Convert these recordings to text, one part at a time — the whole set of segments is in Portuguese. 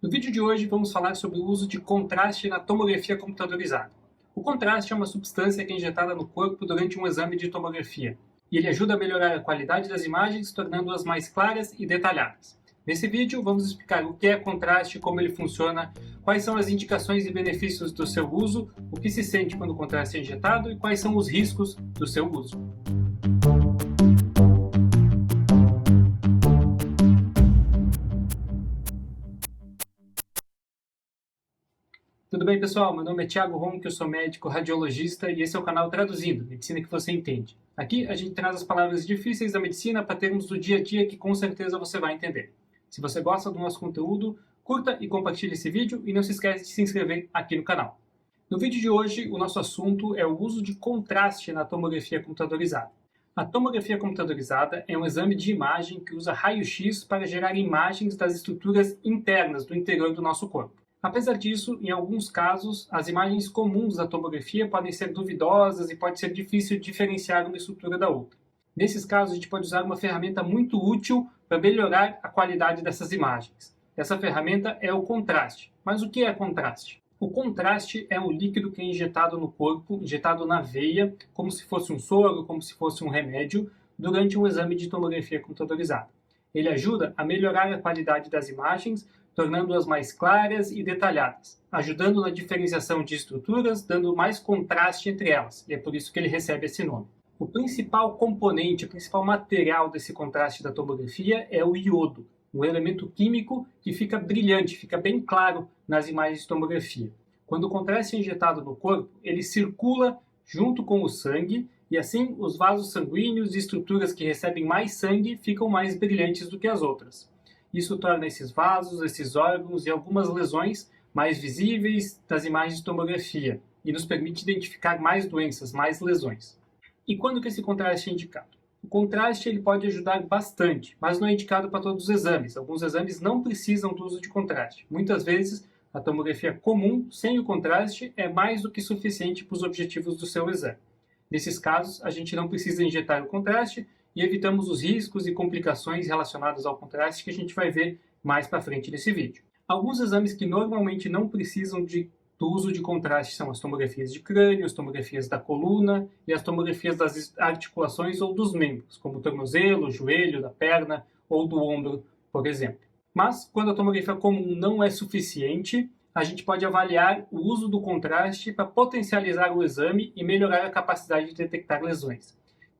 No vídeo de hoje vamos falar sobre o uso de contraste na tomografia computadorizada. O contraste é uma substância que é injetada no corpo durante um exame de tomografia, e ele ajuda a melhorar a qualidade das imagens, tornando-as mais claras e detalhadas. Nesse vídeo vamos explicar o que é contraste, como ele funciona, quais são as indicações e benefícios do seu uso, o que se sente quando o contraste é injetado e quais são os riscos do seu uso. Tudo bem, pessoal? Meu nome é Thiago Ronque, eu sou médico radiologista e esse é o canal Traduzindo, Medicina que você entende. Aqui a gente traz as palavras difíceis da medicina para termos do dia a dia que com certeza você vai entender. Se você gosta do nosso conteúdo, curta e compartilhe esse vídeo e não se esqueça de se inscrever aqui no canal. No vídeo de hoje, o nosso assunto é o uso de contraste na tomografia computadorizada. A tomografia computadorizada é um exame de imagem que usa raio-x para gerar imagens das estruturas internas do interior do nosso corpo. Apesar disso, em alguns casos, as imagens comuns da tomografia podem ser duvidosas e pode ser difícil diferenciar uma estrutura da outra. Nesses casos, a gente pode usar uma ferramenta muito útil para melhorar a qualidade dessas imagens. Essa ferramenta é o contraste. Mas o que é contraste? O contraste é um líquido que é injetado no corpo, injetado na veia, como se fosse um soro, como se fosse um remédio, durante um exame de tomografia computadorizada. Ele ajuda a melhorar a qualidade das imagens, tornando-as mais claras e detalhadas, ajudando na diferenciação de estruturas, dando mais contraste entre elas, e é por isso que ele recebe esse nome. O principal componente, o principal material desse contraste da tomografia é o iodo, um elemento químico que fica brilhante, fica bem claro nas imagens de tomografia. Quando o contraste é injetado no corpo, ele circula junto com o sangue, e assim os vasos sanguíneos e estruturas que recebem mais sangue ficam mais brilhantes do que as outras. Isso torna esses vasos, esses órgãos e algumas lesões mais visíveis das imagens de tomografia e nos permite identificar mais doenças, mais lesões. E quando que esse contraste é indicado? O contraste ele pode ajudar bastante, mas não é indicado para todos os exames. Alguns exames não precisam do uso de contraste. Muitas vezes, a tomografia comum, sem o contraste, é mais do que suficiente para os objetivos do seu exame. Nesses casos, a gente não precisa injetar o contraste e evitamos os riscos e complicações relacionados ao contraste que a gente vai ver mais para frente nesse vídeo. Alguns exames que normalmente não precisam do uso de contraste são as tomografias de crânio, as tomografias da coluna e as tomografias das articulações ou dos membros, como o tornozelo, o joelho, da perna ou do ombro, por exemplo. Mas, quando a tomografia comum não é suficiente, a gente pode avaliar o uso do contraste para potencializar o exame e melhorar a capacidade de detectar lesões.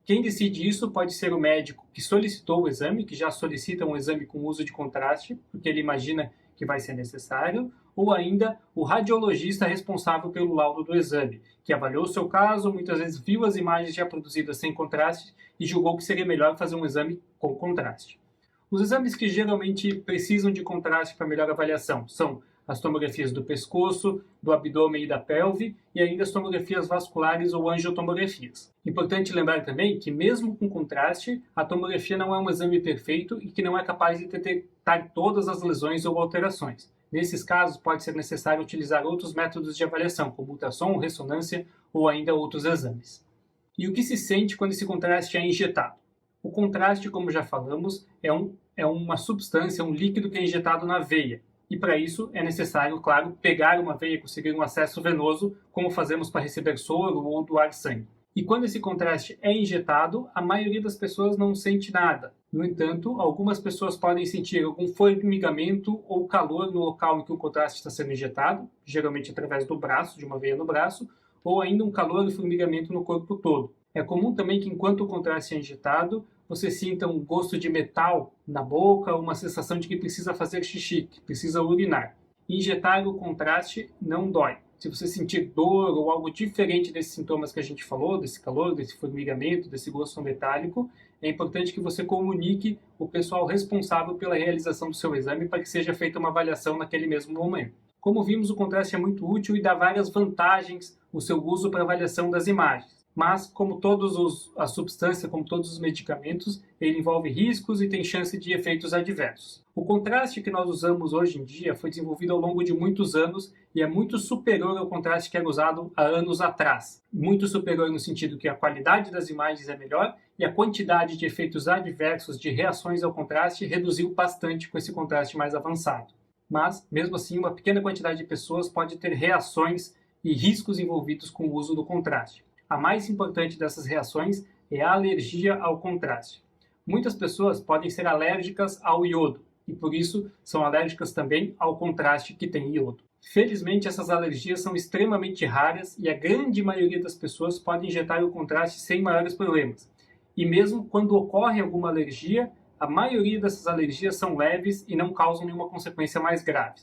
Quem decide isso pode ser o médico que solicitou o exame, que já solicita um exame com uso de contraste, porque ele imagina que vai ser necessário, ou ainda o radiologista responsável pelo laudo do exame, que avaliou o seu caso, muitas vezes viu as imagens já produzidas sem contraste e julgou que seria melhor fazer um exame com contraste. Os exames que geralmente precisam de contraste para melhor avaliação são as tomografias do pescoço, do abdômen e da pelve, e ainda as tomografias vasculares ou angiotomografias. Importante lembrar também que, mesmo com contraste, a tomografia não é um exame perfeito e que não é capaz de detectar todas as lesões ou alterações. Nesses casos, pode ser necessário utilizar outros métodos de avaliação, como ultrassom, ressonância ou ainda outros exames. E o que se sente quando esse contraste é injetado? O contraste, como já falamos, é uma substância, um líquido que é injetado na veia. E para isso é necessário, claro, pegar uma veia e conseguir um acesso venoso, como fazemos para receber soro ou doar sangue. E quando esse contraste é injetado, a maioria das pessoas não sente nada. No entanto, algumas pessoas podem sentir algum formigamento ou calor no local em que o contraste está sendo injetado, geralmente através do braço, de uma veia no braço, ou ainda um calor e formigamento no corpo todo. É comum também que enquanto o contraste é injetado, você sinta um gosto de metal na boca, uma sensação de que precisa fazer xixi, que precisa urinar. Injetar o contraste não dói. Se você sentir dor ou algo diferente desses sintomas que a gente falou, desse calor, desse formigamento, desse gosto metálico, é importante que você comunique o pessoal responsável pela realização do seu exame para que seja feita uma avaliação naquele mesmo momento. Como vimos, o contraste é muito útil e dá várias vantagens o seu uso para avaliação das imagens. Mas, como as substâncias, como todos os medicamentos, ele envolve riscos e tem chance de efeitos adversos. O contraste que nós usamos hoje em dia foi desenvolvido ao longo de muitos anos e é muito superior ao contraste que era usado há anos atrás. Muito superior no sentido que a qualidade das imagens é melhor e a quantidade de efeitos adversos, de reações ao contraste, reduziu bastante com esse contraste mais avançado. mas, mesmo assim, uma pequena quantidade de pessoas pode ter reações e riscos envolvidos com o uso do contraste. A mais importante dessas reações é a alergia ao contraste. Muitas pessoas podem ser alérgicas ao iodo e, por isso, são alérgicas também ao contraste que tem iodo. Felizmente, essas alergias são extremamente raras e a grande maioria das pessoas pode injetar o contraste sem maiores problemas. E mesmo quando ocorre alguma alergia, a maioria dessas alergias são leves e não causam nenhuma consequência mais grave.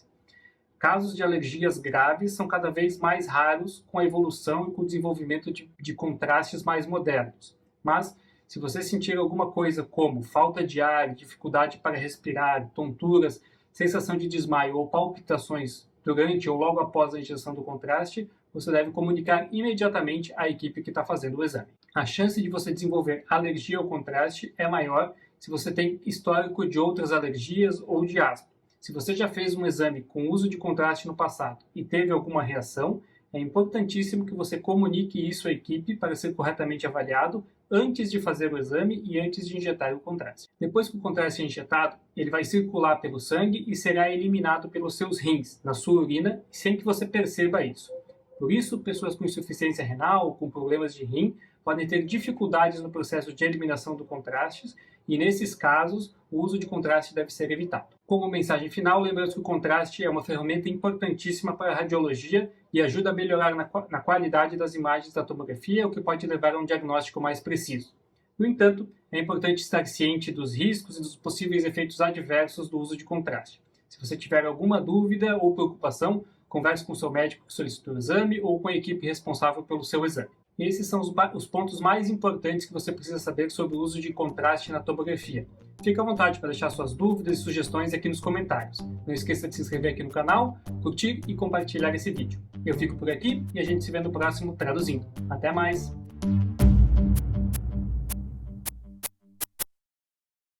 Casos de alergias graves são cada vez mais raros com a evolução e com o desenvolvimento de contrastes mais modernos. Mas, se você sentir alguma coisa como falta de ar, dificuldade para respirar, tonturas, sensação de desmaio ou palpitações durante ou logo após a injeção do contraste, você deve comunicar imediatamente à equipe que está fazendo o exame. A chance de você desenvolver alergia ao contraste é maior se você tem histórico de outras alergias ou de asma. Se você já fez um exame com uso de contraste no passado e teve alguma reação, é importantíssimo que você comunique isso à equipe para ser corretamente avaliado antes de fazer o exame e antes de injetar o contraste. Depois que o contraste é injetado, ele vai circular pelo sangue e será eliminado pelos seus rins, na sua urina, sem que você perceba isso. Por isso, pessoas com insuficiência renal ou com problemas de rim podem ter dificuldades no processo de eliminação do contraste e, nesses casos, o uso de contraste deve ser evitado. Como mensagem final, lembrando que o contraste é uma ferramenta importantíssima para a radiologia e ajuda a melhorar na qualidade das imagens da tomografia, o que pode levar a um diagnóstico mais preciso. No entanto, é importante estar ciente dos riscos e dos possíveis efeitos adversos do uso de contraste. Se você tiver alguma dúvida ou preocupação, converse com o seu médico que solicitou o exame ou com a equipe responsável pelo seu exame. Esses são os pontos mais importantes que você precisa saber sobre o uso de contraste na tomografia. Fique à vontade para deixar suas dúvidas e sugestões aqui nos comentários. Não esqueça de se inscrever aqui no canal, curtir e compartilhar esse vídeo. Eu fico por aqui e a gente se vê no próximo Traduzindo. Até mais!